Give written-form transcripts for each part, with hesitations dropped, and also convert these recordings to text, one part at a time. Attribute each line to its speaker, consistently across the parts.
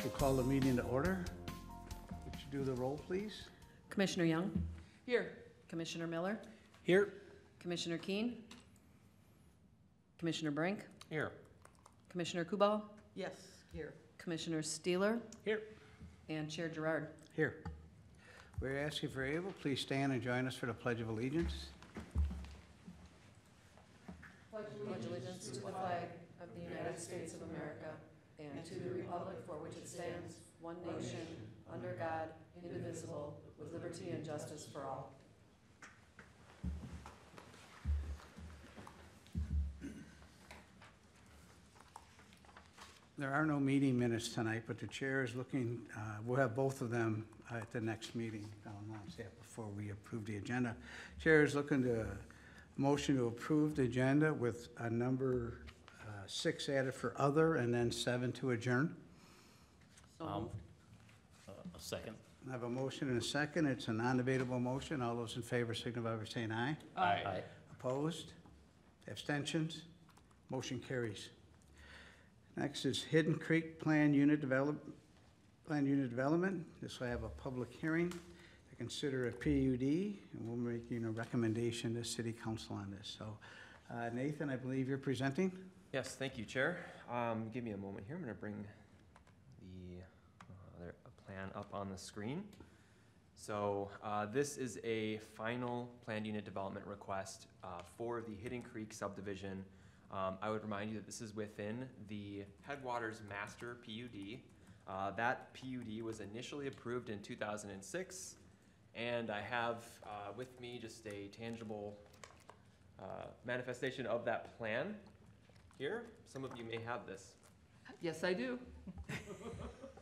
Speaker 1: We'll call the meeting to order. Would you do the roll, please?
Speaker 2: Commissioner Young?
Speaker 3: Here.
Speaker 2: Commissioner Miller?
Speaker 1: Here.
Speaker 2: Commissioner Keen? Commissioner Brink?
Speaker 4: Here.
Speaker 2: Commissioner Kubal?
Speaker 3: Yes, here.
Speaker 2: Commissioner Steeler?
Speaker 4: Here.
Speaker 2: And Chair Gerard.
Speaker 1: Here. We're asking if you're able, please stand and join us for the Pledge of Allegiance.
Speaker 2: Pledge allegiance to the flag of the United States of America and to the republic for which it stands, one nation, under God, indivisible, with liberty and justice for all.
Speaker 1: There are no meeting minutes tonight, but the chair is looking, we'll have both of them at the next meeting. I'll announce that before we approve the agenda. Chair is looking to motion to approve the agenda with a number 6 added for other and then 7 to adjourn.
Speaker 2: So moved.
Speaker 4: A second.
Speaker 1: I have a motion and a second. It's a non-debatable motion. All those in favor signify by saying aye.
Speaker 4: Aye.
Speaker 1: Opposed? Abstentions? Motion carries. Next is Hidden Creek Plan Unit Development. This will have a public hearing to consider a PUD, and we're making a recommendation to City Council on this. So, Nathan, I believe you're presenting.
Speaker 5: Yes, thank you, Chair. Give me a moment here. I'm going to bring the plan up on the screen. So this is a final planned unit development request for the Hidden Creek subdivision. I would remind you that this is within the Headwaters Master PUD. That PUD was initially approved in 2006, and I have with me just a tangible manifestation of that plan here. Some of you may have this.
Speaker 3: Yes, I do.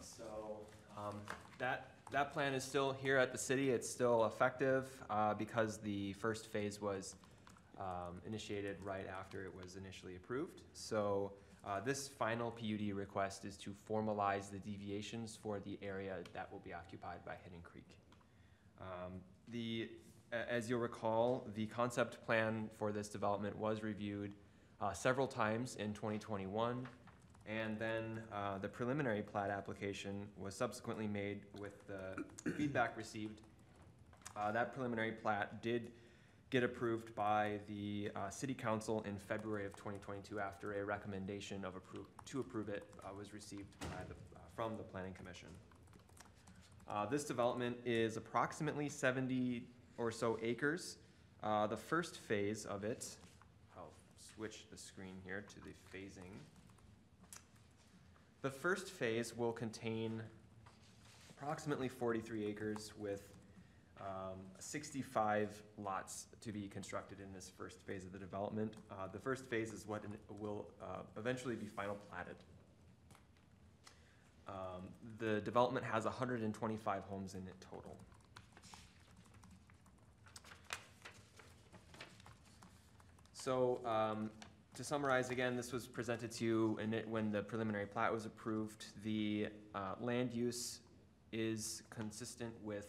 Speaker 5: So that plan is still here at the city. It's still effective because the first phase was initiated right after it was initially approved. So this final PUD request is to formalize the deviations for the area that will be occupied by Hidden Creek. As you'll recall, the concept plan for this development was reviewed several times in 2021, and then the preliminary plat application was subsequently made with the feedback received. That preliminary plat did get approved by the City Council in February of 2022 after a recommendation to approve it was received from the Planning Commission. This development is approximately 70 or so acres. The first phase of it, I'll switch the screen here to the phasing. The first phase will contain approximately 43 acres with 65 lots to be constructed in this first phase of the development. The first phase is what will eventually be final platted. The development has 125 homes in it total. So to summarize again, this was presented to you when the preliminary plat was approved. The land use is consistent with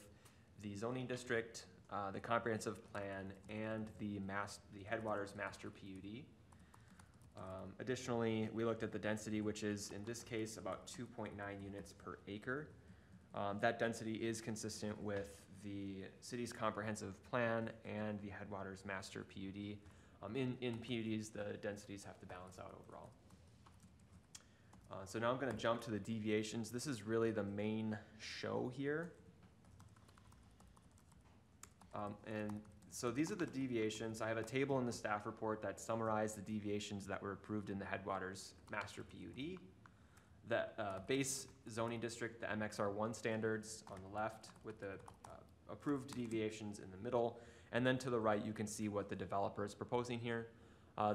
Speaker 5: the zoning district, the comprehensive plan, and the Headwaters Master PUD. Additionally, we looked at the density, which is in this case about 2.9 units per acre. That density is consistent with the city's comprehensive plan and the Headwaters Master PUD. In PUDs, the densities have to balance out overall. So now I'm going to jump to the deviations. This is really the main show here. And so these are the deviations. I have a table in the staff report that summarizes the deviations that were approved in the Headwaters Master PUD. The base zoning district, the MXR1 standards on the left with the approved deviations in the middle. And then to the right, you can see what the developer is proposing here.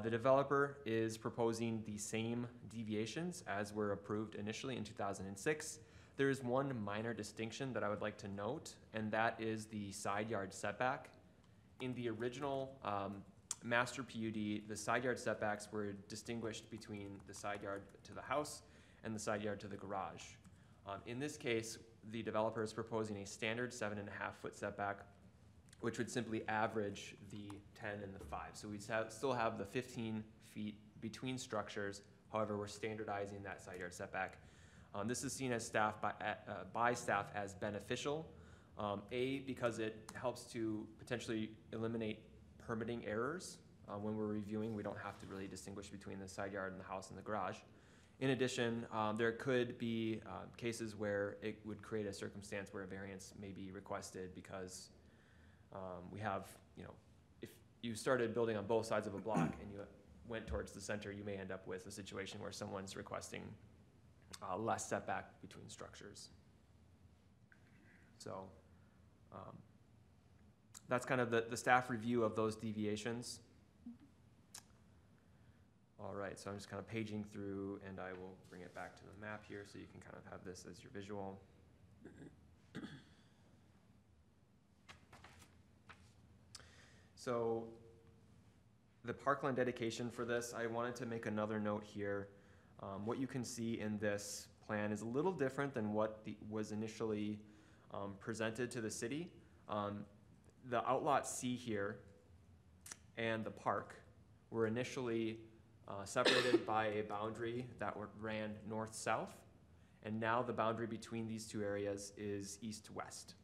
Speaker 5: The developer is proposing the same deviations as were approved initially in 2006. There is one minor distinction that I would like to note, and that is the side yard setback. In the original Master PUD, the side yard setbacks were distinguished between the side yard to the house and the side yard to the garage. In this case, the developer is proposing a standard 7.5 foot setback, which would simply average the 10 and the 5. So we'd still have the 15 feet between structures. However, we're standardizing that side yard setback. This is seen as by staff as beneficial. Because it helps to potentially eliminate permitting errors. When we're reviewing, we don't have to really distinguish between the side yard and the house and the garage. In addition, there could be cases where it would create a circumstance where a variance may be requested because we have, if you started building on both sides of a block and you went towards the center, you may end up with a situation where someone's requesting less setback between structures. So that's kind of the staff review of those deviations. All right, so I'm just kind of paging through, and I will bring it back to the map here so you can kind of have this as your visual. So the Parkland dedication for this, I wanted to make another note here. What you can see in this plan is a little different than what was initially presented to the city. The Outlot C here and the park were initially separated by a boundary that ran north-south, and now the boundary between these two areas is east-west.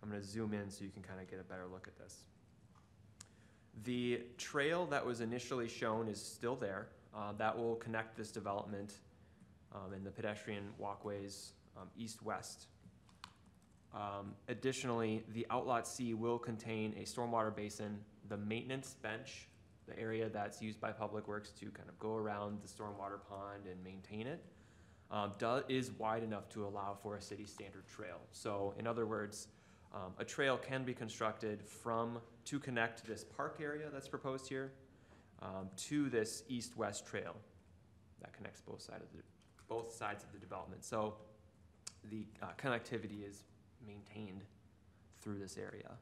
Speaker 5: I'm going to zoom in so you can kind of get a better look at this. The trail that was initially shown is still there. That will connect this development and the pedestrian walkways east-west. Additionally, the Outlot C will contain a stormwater basin, the maintenance bench, the area that's used by Public Works to kind of go around the stormwater pond and maintain it, is wide enough to allow for a city standard trail. So in other words, a trail can be constructed to connect this park area that's proposed here to this east-west trail that connects both sides of the development. So the connectivity is maintained through this area.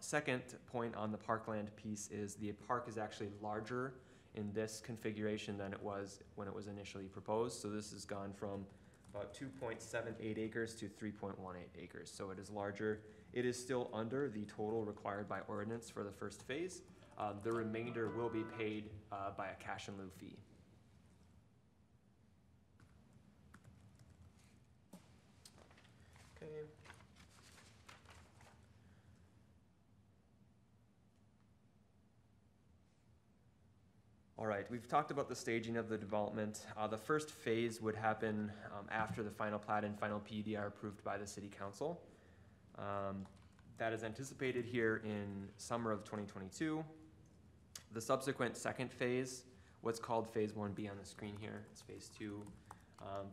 Speaker 5: Second point on the Parkland piece is the park is actually larger in this configuration than it was when it was initially proposed. So this has gone from about 2.78 acres to 3.18 acres. So it is larger. It is still under the total required by ordinance for the first phase. The remainder will be paid by a cash in lieu fee. Okay. All right, we've talked about the staging of the development. The first phase would happen after the final plat and final PUD are approved by the City Council. That is anticipated here in summer of 2022. The subsequent second phase, what's called Phase 1B on the screen here, it's Phase 2.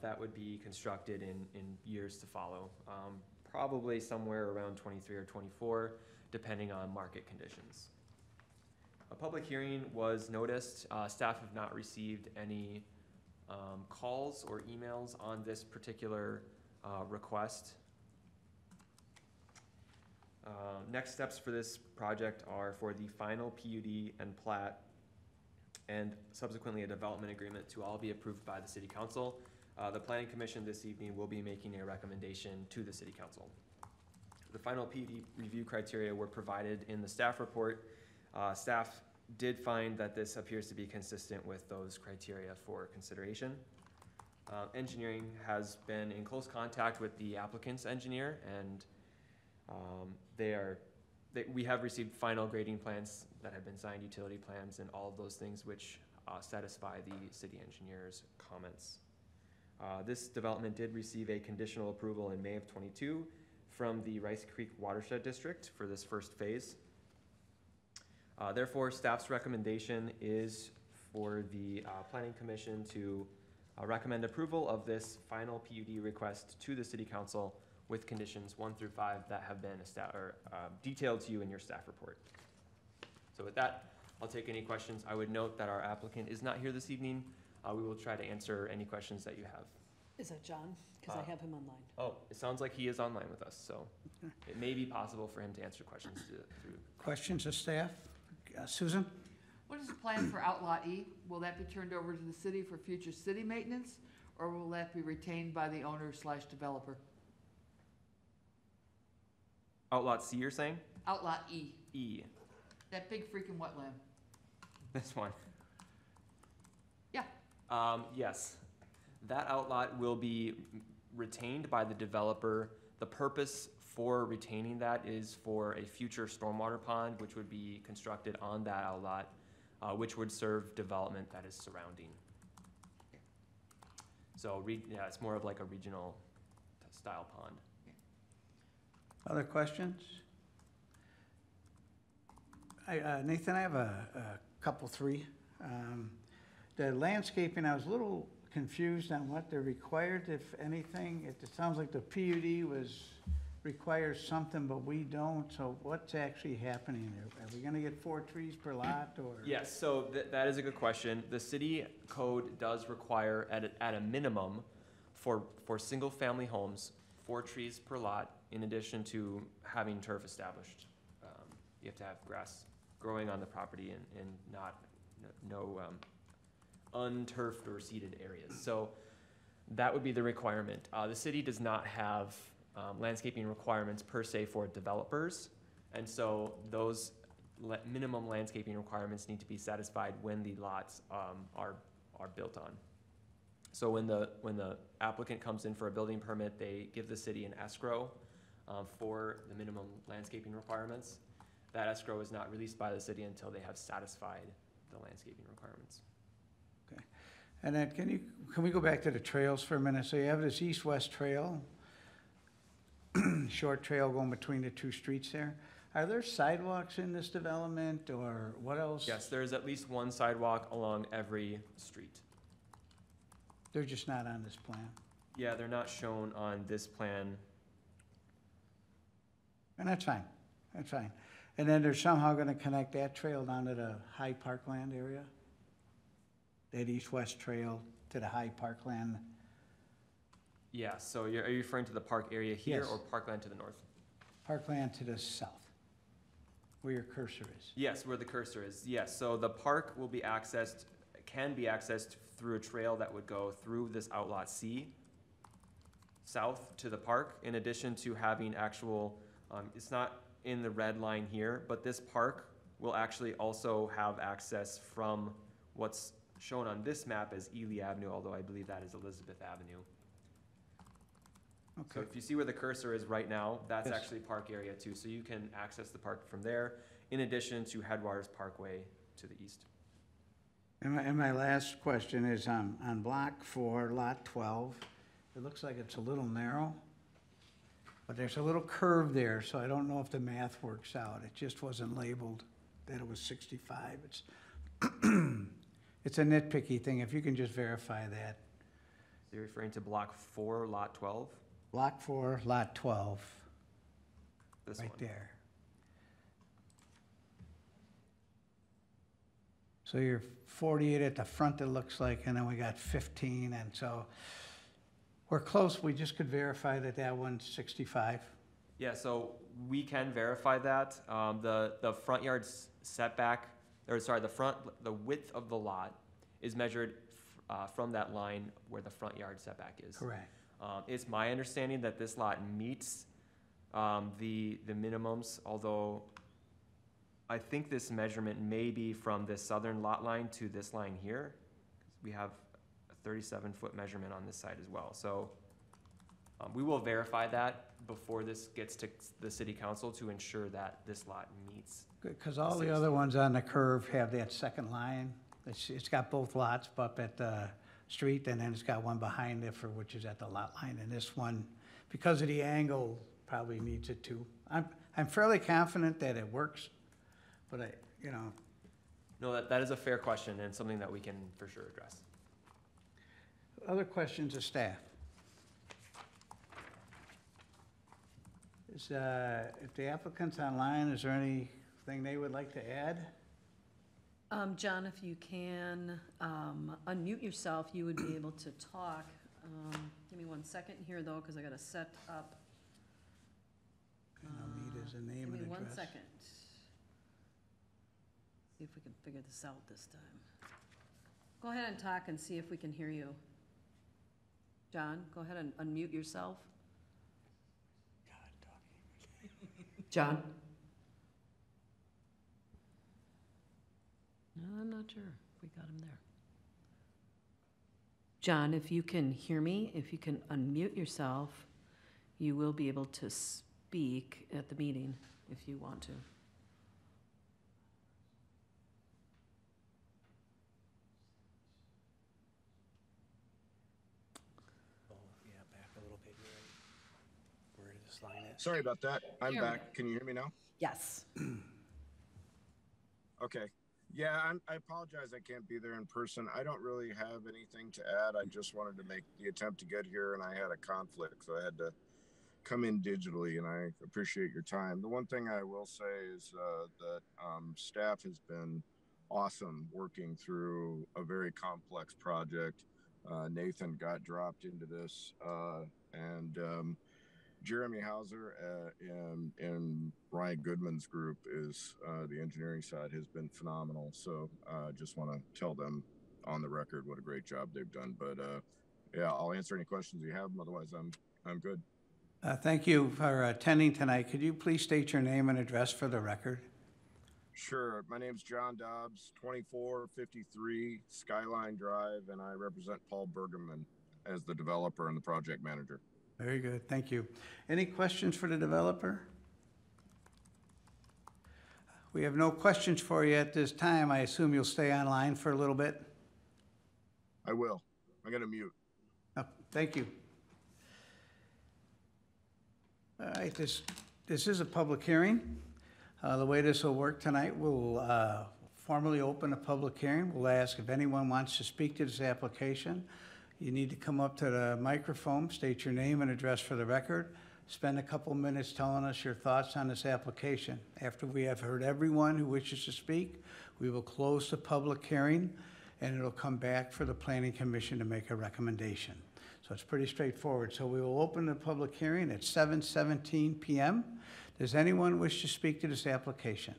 Speaker 5: That would be constructed in years to follow, probably somewhere around 23 or 24, depending on market conditions. A public hearing was noticed. Staff have not received any calls or emails on this particular request. Next steps for this project are for the final PUD and plat and subsequently a development agreement to all be approved by the City Council. The Planning Commission this evening will be making a recommendation to the City Council. The final PUD review criteria were provided in the staff report. Staff did find that this appears to be consistent with those criteria for consideration. Engineering has been in close contact with the applicant's engineer, and we have received final grading plans that have been signed, utility plans, and all of those things which satisfy the city engineer's comments. This development did receive a conditional approval in May of 22 from the Rice Creek Watershed District for this first phase. Therefore, staff's recommendation is for the Planning Commission to recommend approval of this final PUD request to the City Council with conditions 1 through 5 that have been detailed to you in your staff report. So with that, I'll take any questions. I would note that our applicant is not here this evening. We will try to answer any questions that you have.
Speaker 6: Is that John? Because I have him online.
Speaker 5: Oh, it sounds like he is online with us, so it may be possible for him to answer questions through.
Speaker 1: Questions of staff? Susan?
Speaker 3: What is the plan for Outlot E? Will that be turned over to the city for future city maintenance, or will that be retained by the owner/developer?
Speaker 5: Outlot C, you're saying?
Speaker 3: Outlot E,
Speaker 5: E,
Speaker 3: that big freaking wetland.
Speaker 5: this one.
Speaker 3: Yeah.
Speaker 5: Yes. That outlot will be retained by the developer. The purpose for retaining that is for a future stormwater pond, which would be constructed on that outlot, which would serve development that is surrounding. So, yeah, it's more of like a regional style pond.
Speaker 1: Other questions? Nathan, I have a couple, three. The landscaping, I was a little confused on what they're required, if anything. It sounds like the PUD requires something, but we don't, so what's actually happening there? Are we gonna get 4 trees per lot, or?
Speaker 5: Yes, so that is a good question. The city code does require at a minimum for single-family homes, 4 trees per lot, in addition to having turf established. You have to have grass growing on the property and no unturfed or seeded areas. So that would be the requirement. The city does not have landscaping requirements per se for developers, and so those minimum landscaping requirements need to be satisfied when the lots are built on. So when the applicant comes in for a building permit, they give the city an escrow for the minimum landscaping requirements. That escrow is not released by the city until they have satisfied the landscaping requirements.
Speaker 1: Okay. And then can we go back to the trails for a minute? So you have this east-west trail, short trail going between the 2 streets there. Are there sidewalks in this development, or what else?
Speaker 5: Yes, there is at least 1 sidewalk along every street.
Speaker 1: They're just not on this plan.
Speaker 5: Yeah, they're not shown on this plan.
Speaker 1: And that's fine, that's fine. And then they're somehow gonna connect that trail down to the high parkland area? That east-west trail to the high parkland?
Speaker 5: Yeah, so are you referring to the park area here
Speaker 1: Yes.
Speaker 5: or parkland to the north?
Speaker 1: Parkland to the south, where your cursor is.
Speaker 5: Yes, where the cursor is. Yes, so the park will be can be accessed through a trail that would go through this outlot C, south to the park, in addition to having actual, it's not in the red line here, but this park will actually also have access from what's shown on this map as Ely Avenue, although I believe that is Elizabeth Avenue. So
Speaker 1: Okay,
Speaker 5: if you see where the cursor is right now, that's
Speaker 1: Yes.
Speaker 5: actually park area too, so you can access the park from there, in addition to Headwaters Parkway to the east.
Speaker 1: and my last question is on block 4, lot 12. It looks like it's a little narrow, but there's a little curve there, so I don't know if the math works out. It just wasn't labeled that it was 65. It's a nitpicky thing, if you can just verify that.
Speaker 5: You're referring to block 4, lot 12?
Speaker 1: Block 4, lot 12,
Speaker 5: This
Speaker 1: right
Speaker 5: one.
Speaker 1: there. So you're 48 at the front, it looks like, and then we got 15, and so we're close. We just could verify that that one's 65.
Speaker 5: Yeah, so we can verify that. The front yard setback, the width of the lot is measured from that line where the front yard setback is.
Speaker 1: Correct.
Speaker 5: It's my understanding that this lot meets the minimums, although I think this measurement may be from this southern lot line to this line here. We have a 37-foot measurement on this side as well. So we will verify that before this gets to the city council to ensure that this lot meets.
Speaker 1: Good, because all the other ones on the curve have that second line. It's got both lots up at the street, and then it's got one behind it which is at the lot line. And this one, because of the angle, probably needs it too. I'm fairly confident that it works, but
Speaker 5: No, that is a fair question and something that we can for sure address.
Speaker 1: Other questions of staff? If the applicant's online, is there anything they would like to add?
Speaker 6: John, if you can, unmute yourself, you would be able to talk. Give me 1 second here, though, because I gotta set up.
Speaker 1: And I'll need his name and
Speaker 6: Give me 1
Speaker 1: address.
Speaker 6: second. See if we can figure this out this time. Go ahead and talk and see if we can hear you. John, go ahead and unmute yourself. John? No, I'm not sure if we got him there. John, if you can hear me, if you can unmute yourself, you will be able to speak at the meeting if you want to.
Speaker 7: Oh, yeah, back a little bit, you're right. Where this line is.
Speaker 8: Sorry about that. I'm
Speaker 6: Here we
Speaker 8: back. Can you hear me now?
Speaker 6: Yes.
Speaker 8: Okay. Yeah, I apologize I can't be there in person. I don't really have anything to add. I just wanted to make the attempt to get here, and I had a conflict, so I had to come in digitally, and I appreciate your time. The one thing I will say is that staff has been awesome working through a very complex project. Nathan got dropped into this, and Jeremy Hauser and Ryan Goodman's group is the engineering side has been phenomenal. So just want to tell them on the record what a great job they've done. But yeah, I'll answer any questions you have. Otherwise, I'm good.
Speaker 1: Thank you for attending tonight. Could you please state your name and address for the record?
Speaker 8: Sure. My name's John Dobbs, 2453 Skyline Drive, and I represent Paul Bergerman as the developer and the project manager.
Speaker 1: Very good, thank you. Any questions for the developer? We have no questions for you at this time. I assume you'll stay online for a little bit?
Speaker 8: I will. I'm going to mute.
Speaker 1: Oh, thank you. All right, this is a public hearing. The way this will work tonight, we'll formally open a public hearing. We'll ask if anyone wants to speak to this application. You need to come up to the microphone, state your name and address for the record. Spend a couple minutes telling us your thoughts on this application. After we have heard everyone who wishes to speak, we will close the public hearing, and it'll come back for the Planning Commission to make a recommendation. So it's pretty straightforward. So we will open the public hearing at 7:17 p.m. Does anyone wish to speak to this application?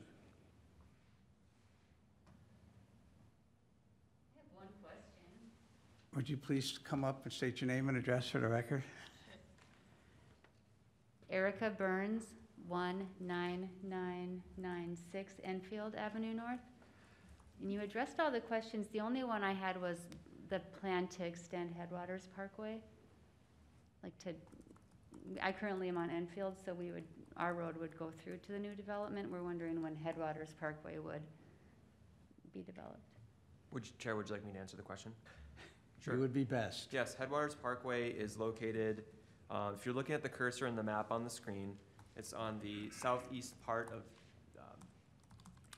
Speaker 9: I have one question.
Speaker 1: Would you please come up and state your name and address for the record?
Speaker 9: Erica Burns, 19996 Enfield Avenue North. And you addressed all the questions. The only one I had was the plan to extend Headwaters Parkway. I currently am on Enfield, so our road would go through to the new development. We're wondering when Headwaters Parkway would be developed.
Speaker 5: Chair, would you like me to answer the question?
Speaker 1: It would be best.
Speaker 5: Yes, Headwaters Parkway is located, if you're looking at the cursor in the map on the screen, it's on the southeast part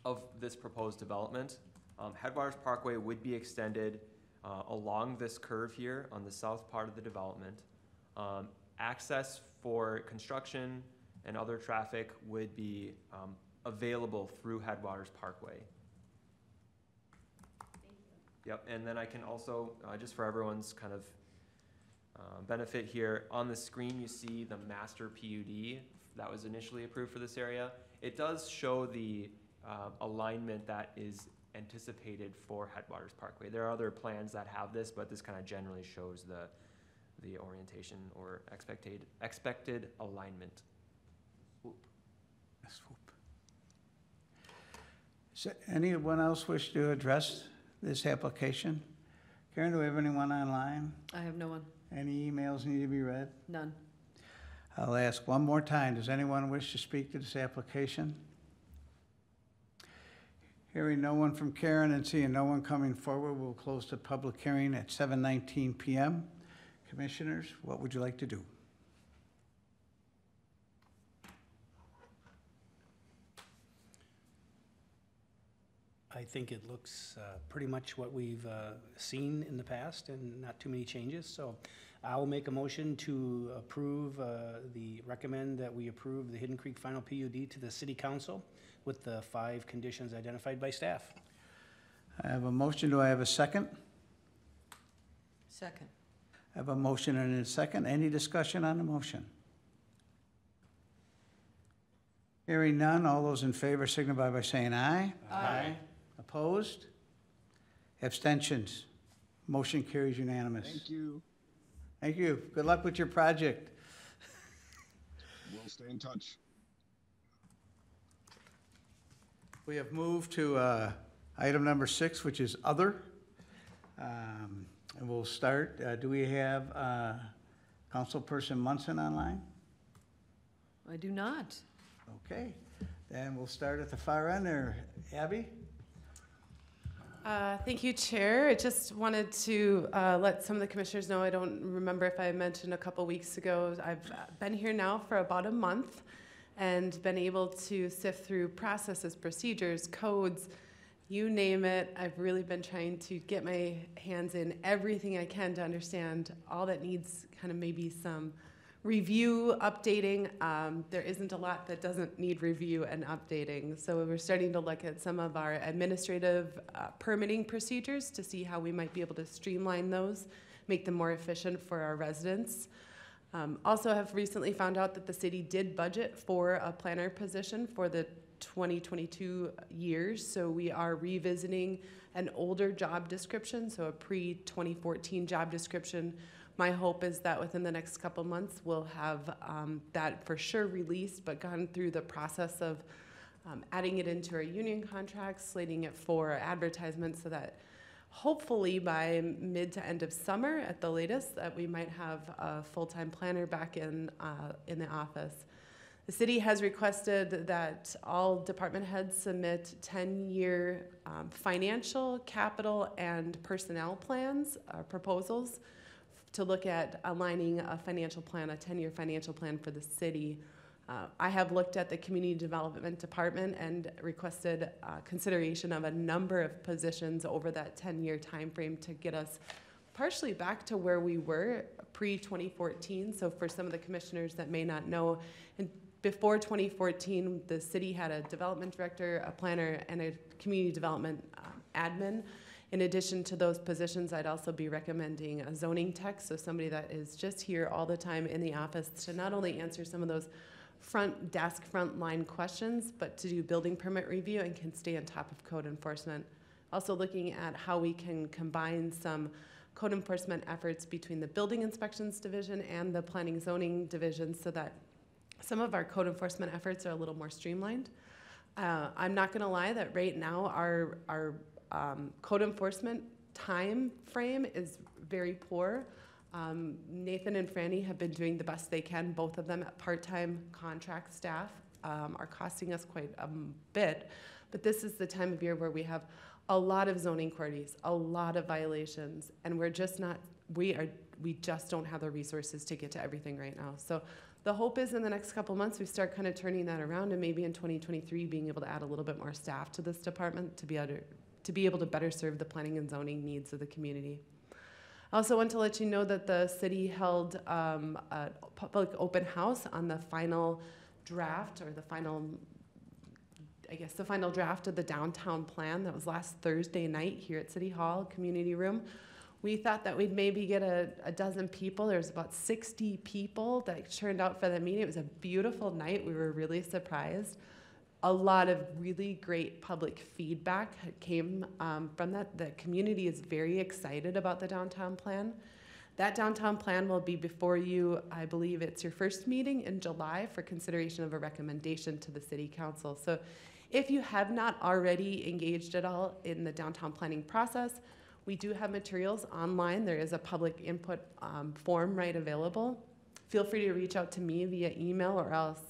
Speaker 5: of this proposed development. Headwaters Parkway would be extended along this curve here on the south part of the development. Access for construction and other traffic would be available through Headwaters Parkway. Yep, and then I can also, just for everyone's kind of benefit here, on the screen you see the master PUD that was initially approved for this area. It does show the alignment that is anticipated for Headwaters Parkway. There are other plans that have this, but this kind of generally shows the orientation or expected alignment.
Speaker 1: Swoop. Does anyone else wish to address this application? Karen, do we have anyone online?
Speaker 6: I have no one.
Speaker 1: Any emails need to be read?
Speaker 6: None.
Speaker 1: I'll ask one more time. Does anyone wish to speak to this application? Hearing no one from Karen and seeing no one coming forward, we'll close the public hearing at 7:19 p.m. Commissioners, what would you like to do?
Speaker 7: I think it looks pretty much what we've seen in the past and not too many changes. So I'll make a motion to recommend that we approve the Hidden Creek Final PUD to the City Council with the 5 conditions identified by staff.
Speaker 1: I have a motion. Do I have a second?
Speaker 6: Second.
Speaker 1: I have a motion and a second. Any discussion on the motion? Hearing none, all those in favor signify by saying aye.
Speaker 6: Aye.
Speaker 1: Opposed? Abstentions? Motion carries unanimous.
Speaker 8: Thank you.
Speaker 1: Thank you. Good luck with your project.
Speaker 8: We'll stay in touch.
Speaker 1: We have moved to item number 6, which is other. And we'll start, do we have Councilperson Munson online?
Speaker 6: I do not.
Speaker 1: Okay, then we'll start at the far end there. Abby?
Speaker 10: Thank you, Chair. I just wanted to let some of the commissioners know, I don't remember if I mentioned a couple weeks ago, I've been here now for about a month and been able to sift through processes, procedures, codes, you name it. I've really been trying to get my hands in everything I can to understand all that needs kind of maybe some review, updating. There isn't a lot that doesn't need review and updating. So we're starting to look at some of our administrative permitting procedures to see how we might be able to streamline those, make them more efficient for our residents. Also have recently found out that the city did budget for a planner position for the 2022 years. So we are revisiting an older job description, so a pre-2014 job description. My hope is that within the next couple months, we'll have that for sure released, but gone through the process of adding it into our union contracts, slating it for advertisements so that hopefully by mid to end of summer at the latest, that we might have a full-time planner back in the office. The city has requested that all department heads submit 10-year financial, capital, and personnel plans, proposals, to look at aligning a financial plan, a 10-year financial plan for the city. I have looked at the community development department and requested consideration of a number of positions over that 10-year time frame to get us partially back to where we were pre-2014. So for some of the commissioners that may not know, before 2014, the city had a development director, a planner, and a community development admin. In addition to those positions, I'd also be recommending a zoning tech, so somebody that is just here all the time in the office to not only answer some of those front desk, front line questions, but to do building permit review and can stay on top of code enforcement. Also looking at how we can combine some code enforcement efforts between the building inspections division and the planning zoning division so that some of our code enforcement efforts are a little more streamlined. I'm not gonna lie that right now our code enforcement time frame is very poor. Nathan and Franny have been doing the best they can, both of them at part-time contract staff, are costing us quite a bit, but this is the time of year where we have a lot of zoning queries, a lot of violations, and we're just not, we just don't have the resources to get to everything right now. So the hope is in the next couple months we start kind of turning that around, and maybe in 2023 being able to add a little bit more staff to this department to be able to better serve the planning and zoning needs of the community. I also want to let you know that the city held a public open house on the final draft, or the final draft of the downtown plan that was last Thursday night here at City Hall Community Room. We thought that we'd maybe get a dozen people. There's about 60 people that turned out for the meeting. It was a beautiful night. We were really surprised. A lot of really great public feedback came from that. The community is very excited about the downtown plan. That downtown plan will be before you, I believe it's your first meeting in July for consideration of a recommendation to the city council. So if you have not already engaged at all in the downtown planning process, we do have materials online. There is a public input form right available. Feel free to reach out to me via email, or else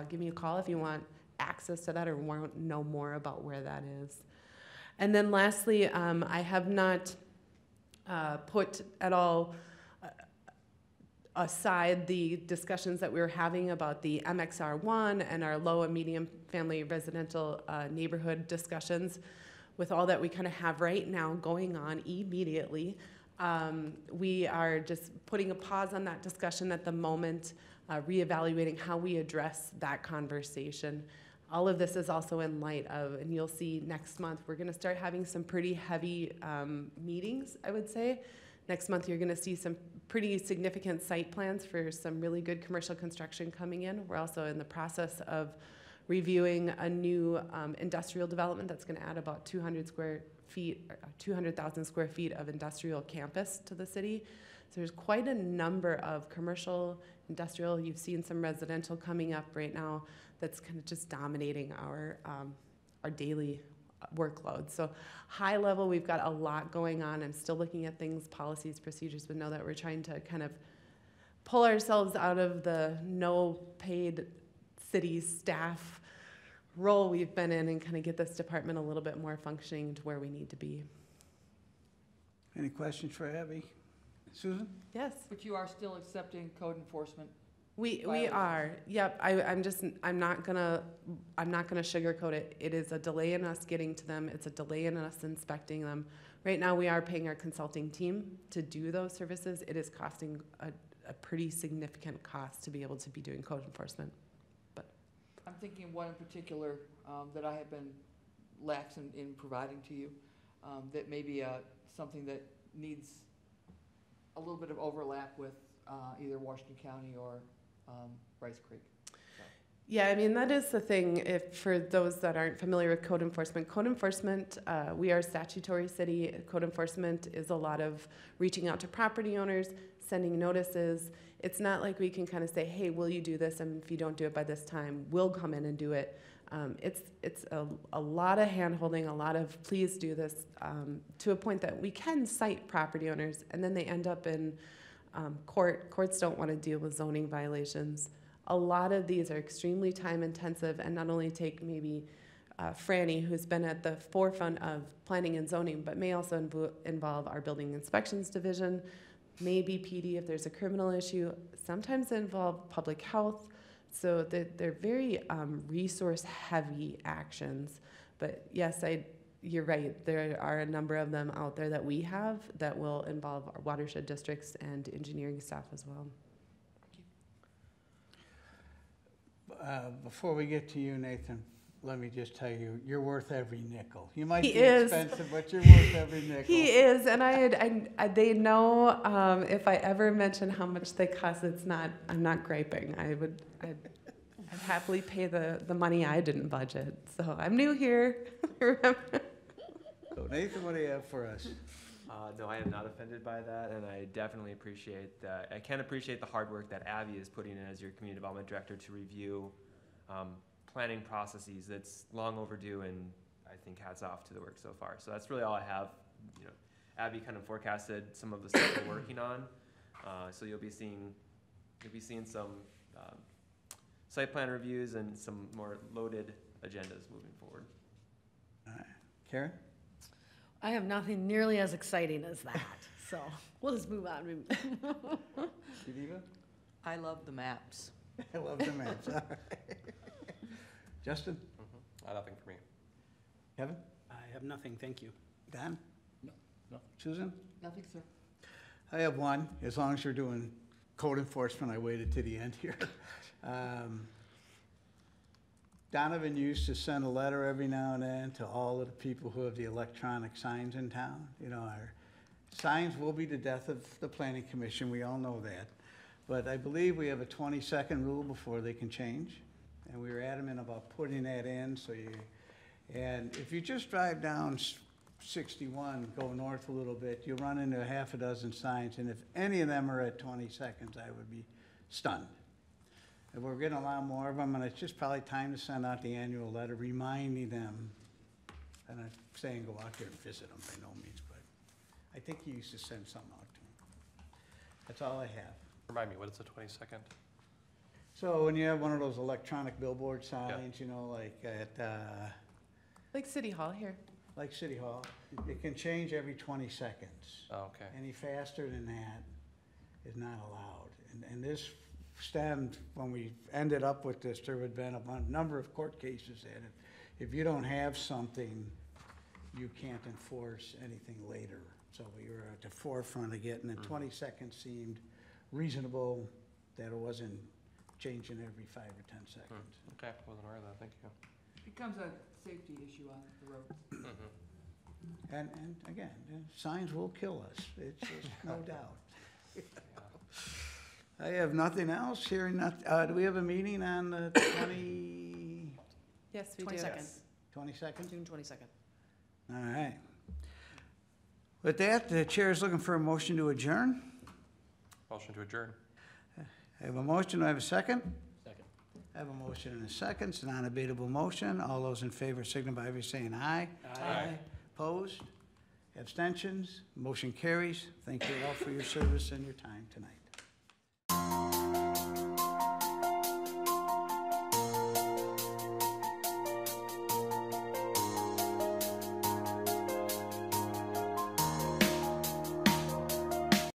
Speaker 10: give me a call if you want access to that or want to know more about where that is. And then lastly, I have not put at all aside the discussions that we were having about the MXR1 and our low and medium family residential neighborhood discussions. With all that we kind of have right now going on immediately, we are just putting a pause on that discussion at the moment, reevaluating how we address that conversation. All of this is also in light of, and you'll see next month, we're gonna start having some pretty heavy meetings, I would say. Next month, you're gonna see some pretty significant site plans for some really good commercial construction coming in. We're also in the process of reviewing a new industrial development that's gonna add about 200,000 square feet of industrial campus to the city. So there's quite a number of commercial, industrial, you've seen some residential coming up right now that's kind of just dominating our daily workload. So high level, we've got a lot going on. I'm still looking at things, policies, procedures, but know that we're trying to kind of pull ourselves out of the no paid city staff role we've been in and kind of get this department a little bit more functioning to where we need to be.
Speaker 1: Any questions for Abby? Susan?
Speaker 10: Yes.
Speaker 3: But you are still accepting code enforcement?
Speaker 10: We
Speaker 3: Violations.
Speaker 10: are. Yep. I'm not gonna sugarcoat it. It is a delay in us getting to them. It's a delay in us inspecting them. Right now, we are paying our consulting team to do those services. It is costing a pretty significant cost to be able to be doing code enforcement. But
Speaker 3: I'm thinking one in particular that I have been lax in providing to you, that may be something that needs a little bit of overlap with either Washington County or Rice Creek.
Speaker 10: yeah, I mean, that is the thing. If for those that aren't familiar with code enforcement, we are a statutory city. Code enforcement is a lot of reaching out to property owners, sending notices. It's not like we can kind of say, hey, will you do this? And if you don't do it by this time, we'll come in and do it. It's a lot of hand-holding, a lot of please do this, to a point that we can cite property owners, and then they end up in court. Courts don't want to deal with zoning violations. A lot of these are extremely time-intensive and not only take maybe Franny, who's been at the forefront of planning and zoning, but may also involve our building inspections division, maybe PD if there's a criminal issue. Sometimes they involve public health. So they're very resource-heavy actions. But yes, you're right. There are a number of them out there that we have that will involve our watershed districts and engineering staff as well.
Speaker 1: Before we get to you, Nathan, let me just tell you, you're worth every nickel. You might
Speaker 10: He
Speaker 1: be
Speaker 10: is.
Speaker 1: expensive, but you're worth every nickel.
Speaker 10: He is, and they know if I ever mention how much they cost, I'm not griping. I'd happily pay the money I didn't budget. So I'm new here.
Speaker 1: So Nathan, what do you have for us?
Speaker 5: No, I am not offended by that, and I definitely appreciate that. I can appreciate the hard work that Abby is putting in as your community development director to review planning processes. That's long overdue, and I think hats off to the work so far. So that's really all I have. You know, Abby kind of forecasted some of the stuff we're working on, so you'll be seeing some site plan reviews and some more loaded agendas moving forward.
Speaker 1: All right. Karen?
Speaker 6: I have nothing nearly as exciting as that, so we'll just move on.
Speaker 1: Geneva?
Speaker 3: I love the maps.
Speaker 1: I love the maps. All right. Justin?
Speaker 11: Nothing for me.
Speaker 1: Kevin?
Speaker 7: I have nothing, thank you.
Speaker 1: Dan?
Speaker 11: No.
Speaker 1: Susan?
Speaker 3: Nothing, sir.
Speaker 1: I have one. As long as you're doing code enforcement, I waited to the end here. Donovan used to send a letter every now and then to all of the people who have the electronic signs in town. You know, our signs will be the death of the planning commission. We all know that. But I believe we have a 20-second rule before they can change. And we were adamant about putting that in. And if you just drive down 61, go north a little bit, you'll run into a half a dozen signs. And if any of them are at 20 seconds, I would be stunned. And we're getting a lot more of them, and it's just probably time to send out the annual letter reminding them. And I'm saying go out there and visit them by no means, but I think he used to send some out to them. That's all I have.
Speaker 11: Remind me, what is the 22nd?
Speaker 1: So when you have one of those electronic billboard signs, you know, like at,
Speaker 10: Like City Hall here.
Speaker 1: like City Hall, it can change every 20 seconds.
Speaker 11: Oh, okay.
Speaker 1: Any faster than that is not allowed. And this stemmed, when we ended up with this, there had been a number of court cases that if you don't have something, you can't enforce anything later. So we were at the forefront of getting, and 20 seconds seemed reasonable, that it wasn't changing every 5 or 10 seconds.
Speaker 11: Okay, wasn't aware of that, thank you.
Speaker 3: Becomes a safety issue on the road.
Speaker 1: And again, signs will kill us, it's just no doubt. I have nothing else, hearing nothing. Do we have a meeting on the 20?
Speaker 10: Yes, we do.
Speaker 6: 22nd.
Speaker 1: 22nd?
Speaker 6: June 22nd.
Speaker 1: All right. With that, the chair is looking for a motion to adjourn.
Speaker 11: Motion to adjourn.
Speaker 1: I have a motion, do I have a second?
Speaker 4: Second.
Speaker 1: I have have a motion and a second. It's a non-debatable motion. All those in favor signify by saying aye.
Speaker 3: Aye.
Speaker 1: Opposed? Abstentions? Motion carries. Thank you all for your service and your time tonight.